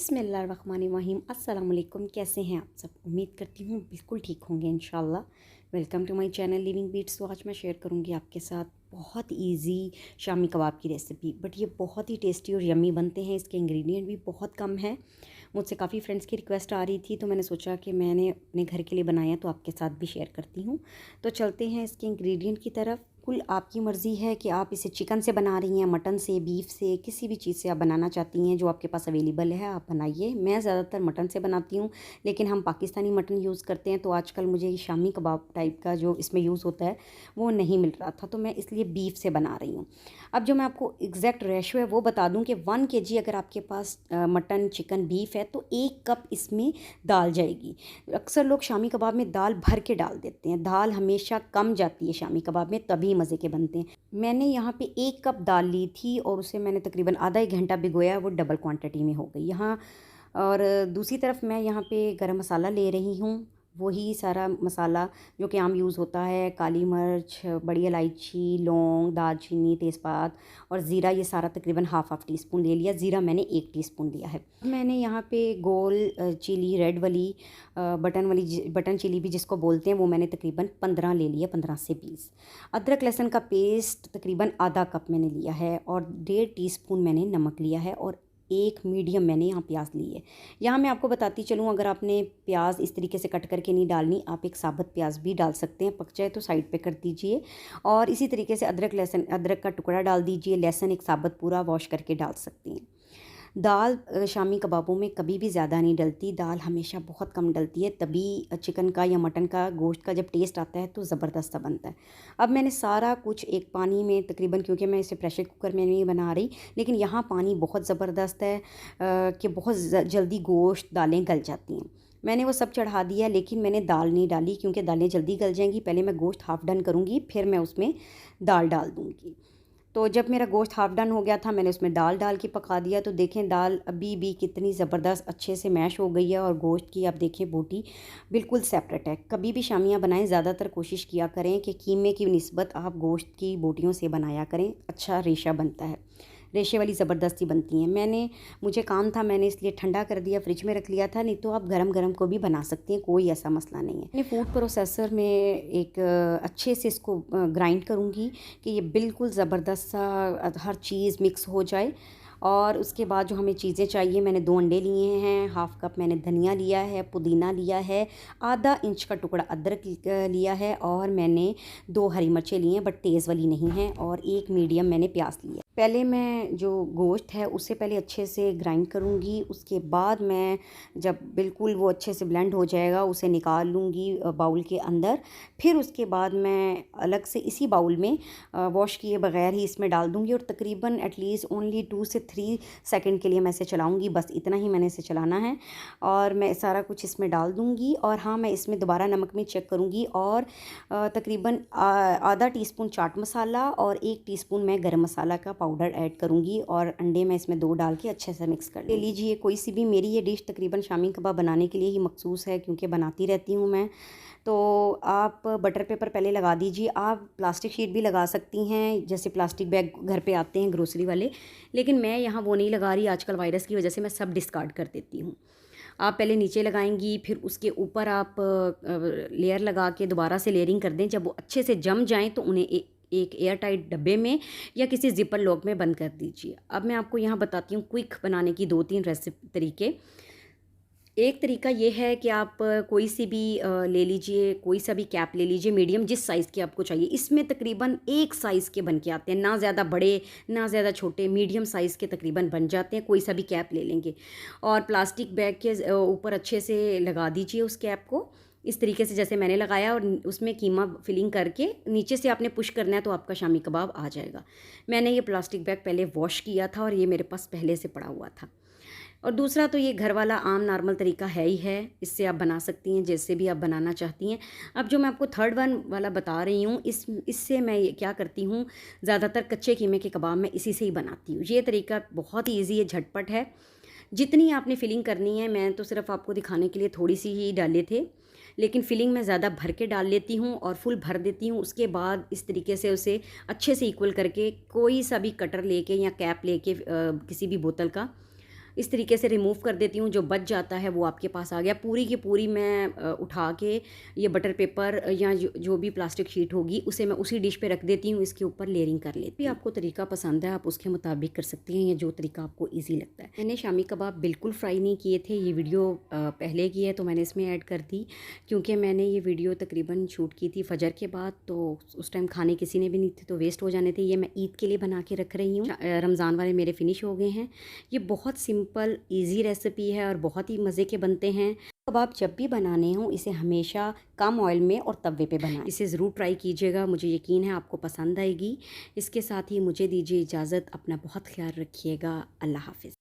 बिस्मिल्लाहिर्रहमानिर्रहीम। अस्सलाम वालेकुम। कैसे हैं आप सब? उम्मीद करती हूँ बिल्कुल ठीक होंगे इंशाल्लाह। Welcome to my channel living beats. तो आज मैं शेयर करूँगी आपके साथ बहुत इजी शामी कबाब की रेसिपी, बट ये बहुत ही टेस्टी और यम्मी बनते हैं। इसके इंग्रेडिएंट भी बहुत कम है। मुझसे काफ़ी फ्रेंड्स की रिक्वेस्ट आ रही थी, तो मैंने सोचा कि मैंने अपने घर के लिए बनाया तो आपके साथ भी शेयर करती हूँ। तो चलते हैं इसके इंग्रेडिएंट की तरफ। कुल आपकी मर्ज़ी है कि आप इसे चिकन से बना रही हैं, मटन से, बीफ से, किसी भी चीज़ से आप बनाना चाहती हैं, जो आपके पास अवेलेबल है आप बनाइए। मैं ज़्यादातर मटन से बनाती हूँ, लेकिन हम पाकिस्तानी मटन यूज़ करते हैं, तो आजकल मुझे ये शामी कबाब टाइप का जो इसमें यूज़ होता है वो नहीं मिल रहा था, तो मैं इसलिए बीफ से बना रही हूँ। अब जो मैं आपको एग्जैक्ट रेशो है वो बता दूँ कि 1 kg अगर आपके पास मटन, चिकन, बीफ है तो 1 कप इसमें दाल जाएगी। अक्सर लोग शामी कबाब में दाल भर के डाल देते हैं। दाल हमेशा कम जाती है शामी कबाब में, तभी मज़े के बनते हैं। मैंने यहाँ पे 1 कप दाल ली थी और उसे मैंने तकरीबन आधा 1 घंटा भिगोया, वो डबल क्वांटिटी में हो गई यहाँ। और दूसरी तरफ मैं यहाँ पे गरम मसाला ले रही हूँ, वही सारा मसाला जो कि आम यूज़ होता है। काली मिर्च, बड़ी इलायची, लौंग, दालचीनी, तेज़पात और ज़ीरा, ये सारा तकरीबन हाफ़ टी स्पून ले लिया। ज़ीरा मैंने 1 टीस्पून लिया है। मैंने यहाँ पे गोल चिली, रेड वाली, बटन चिली भी जिसको बोलते हैं, वो मैंने तकरीबन 15 ले लिया, 15 से 20। अदरक लहसुन का पेस्ट तकरीबन आधा कप मैंने लिया है और 1.5 टीस्पून मैंने नमक लिया है और एक मीडियम मैंने यहाँ प्याज ली है। यहाँ मैं आपको बताती चलूँ, अगर आपने प्याज इस तरीके से कट करके नहीं डालनी, आप एक साबुत प्याज भी डाल सकते हैं। पक जाए तो साइड पे कर दीजिए। और इसी तरीके से अदरक का टुकड़ा डाल दीजिए। लहसुन एक साबुत पूरा वॉश करके डाल सकती हैं। दाल शामी कबाबों में कभी भी ज़्यादा नहीं डलती, दाल हमेशा बहुत कम डलती है, तभी चिकन का या मटन का गोश्त का जब टेस्ट आता है तो ज़बरदस्त सा बनता है। अब मैंने सारा कुछ एक पानी में तकरीबन, क्योंकि मैं इसे प्रेशर कुकर में नहीं बना रही, लेकिन यहाँ पानी बहुत ज़बरदस्त है कि बहुत जल्दी गोश्त दालें गल जाती हैं। मैंने वो सब चढ़ा दिया, लेकिन मैंने दाल नहीं डाली क्योंकि दालें जल्दी गल जाएंगी। पहले मैं गोश्त हाफ़ डन करूँगी, फिर मैं उसमें दाल डाल दूँगी। तो जब मेरा गोश्त हाफ़ डन हो गया था, मैंने उसमें दाल डाल के पका दिया। तो देखें दाल अभी भी कितनी ज़बरदस्त अच्छे से मैश हो गई है और गोश्त की आप देखें बोटी बिल्कुल सेपरेट है। कभी भी शामियाँ बनाएं, ज़्यादातर कोशिश किया करें कि कीमे की निस्बत आप गोश्त की बोटियों से बनाया करें, अच्छा रेशा बनता है। रेशे वाली ज़बरदस्ती बनती हैं। मुझे काम था, मैंने इसलिए ठंडा कर दिया, फ्रिज में रख लिया था, नहीं तो आप गरम गरम को भी बना सकती हैं, कोई ऐसा मसला नहीं है। मैंने फूड प्रोसेसर में एक अच्छे से इसको ग्राइंड करूँगी कि ये बिल्कुल ज़बरदस्त सा हर चीज़ मिक्स हो जाए। और उसके बाद जो हमें चीज़ें चाहिए, मैंने 2 अंडे लिए हैं, हाफ़ कप मैंने धनिया लिया है, पुदीना लिया है, आधा इंच का टुकड़ा अदरक लिया है और मैंने 2 हरी मिर्चें ली हैं, बट तेज़ वाली नहीं हैं, और 1 मीडियम मैंने प्याज लिया। पहले मैं जो गोश्त है उसे पहले अच्छे से ग्राइंड करूँगी। उसके बाद मैं जब बिल्कुल वो अच्छे से ब्लेंड हो जाएगा उसे निकाल लूँगी बाउल के अंदर। फिर उसके बाद मैं अलग से इसी बाउल में वॉश किए बगैर ही इसमें डाल दूँगी और तकरीबन एटलीस्ट ओनली 2 से 3 सेकंड के लिए मैं इसे चलाऊँगी। बस इतना ही मैंने इसे चलाना है और मैं सारा कुछ इसमें डाल दूँगी। और हाँ, मैं इसमें दोबारा नमक में चेक करूँगी और तकरीबन आधा टीस्पून चाट मसाला और 1 टीस्पून मैं गरम मसाला का पाउडर ऐड करूँगी और अंडे मैं इसमें 2 डाल के अच्छे से मिक्स कर ले लीजिए। कोई सी भी, मेरी ये डिश तकरीबन शामी कबाब बनाने के लिए ही मखसूस है, क्योंकि बनाती रहती हूँ मैं। तो आप बटर पेपर पहले लगा दीजिए। आप प्लास्टिक शीट भी लगा सकती हैं, जैसे प्लास्टिक बैग घर पे आते हैं ग्रोसरी वाले, लेकिन मैं यहाँ वो नहीं लगा रही। आजकल वायरस की वजह से मैं सब डिस्कार्ड कर देती हूँ। आप पहले नीचे लगाएंगी, फिर उसके ऊपर आप लेयर लगा के दोबारा से लेयरिंग कर दें। जब वो अच्छे से जम जाएं तो उन्हें एक एयर टाइट डब्बे में या किसी जिपर लॉक में बंद कर दीजिए। अब मैं आपको यहाँ बताती हूँ क्विक बनाने की 2-3 रेसिपी तरीके। एक तरीका ये है कि आप कोई सी भी ले लीजिए, कोई सा भी कैप ले लीजिए, मीडियम जिस साइज़ की आपको चाहिए। इसमें तकरीबन एक साइज़ के बन के आते हैं, ना ज़्यादा बड़े ना ज़्यादा छोटे, मीडियम साइज़ के तकरीबन बन जाते हैं। कोई सा भी कैप ले लेंगे और प्लास्टिक बैग के ऊपर अच्छे से लगा दीजिए उस कैप को, इस तरीके से जैसे मैंने लगाया, और उसमें कीमा फिलिंग करके नीचे से आपने पुश करना है तो आपका शामी कबाब आ जाएगा। मैंने ये प्लास्टिक बैग पहले वॉश किया था और ये मेरे पास पहले से पड़ा हुआ था। और दूसरा तो ये घर वाला आम नॉर्मल तरीका है ही है, इससे आप बना सकती हैं जैसे भी आप बनाना चाहती हैं। अब जो मैं आपको थर्ड वन वाला बता रही हूँ, इससे मैं ये क्या करती हूँ, ज़्यादातर कच्चे कीमे के कबाब मैं इसी से ही बनाती हूँ। ये तरीका बहुत ही ईजी है, झटपट है। जितनी आपने फिलिंग करनी है, मैं तो सिर्फ आपको दिखाने के लिए थोड़ी सी ही डाले थे, लेकिन फिलिंग मैं ज़्यादा भर के डाल लेती हूँ और फुल भर देती हूँ। उसके बाद इस तरीके से उसे अच्छे से इक्वल करके कोई सा भी कटर लेके या कैप लेके किसी भी बोतल का इस तरीके से रिमूव कर देती हूँ। जो बच जाता है वो आपके पास आ गया। पूरी की पूरी मैं उठा के ये बटर पेपर या जो भी प्लास्टिक शीट होगी उसे मैं उसी डिश पे रख देती हूँ, इसके ऊपर लेयरिंग कर लेती हूँ। आपको तरीका पसंद है आप उसके मुताबिक कर सकती हैं, या जो तरीका आपको ईजी लगता है। मैंने शामी कबाब बिल्कुल फ्राई नहीं किए थे, ये वीडियो पहले की है तो मैंने इसमें ऐड कर दी, क्योंकि मैंने ये वीडियो तकरीबन शूट की थी फजर के बाद, तो उस टाइम खाने किसी ने भी नहीं थे तो वेस्ट हो जाने थे। ये मैं ईद के लिए बना के रख रही हूँ। रमज़ान वाले मेरे फिनिश हो गए हैं। ये बहुत सिंपल ईजी रेसिपी है और बहुत ही मज़े के बनते हैं। कबाब जब भी बनाने हों इसे हमेशा कम ऑयल में और तवे पे बनाएं। इसे ज़रूर ट्राई कीजिएगा, मुझे यकीन है आपको पसंद आएगी। इसके साथ ही मुझे दीजिए इजाज़त, अपना बहुत ख्याल रखिएगा। अल्लाह हाफ़िज़।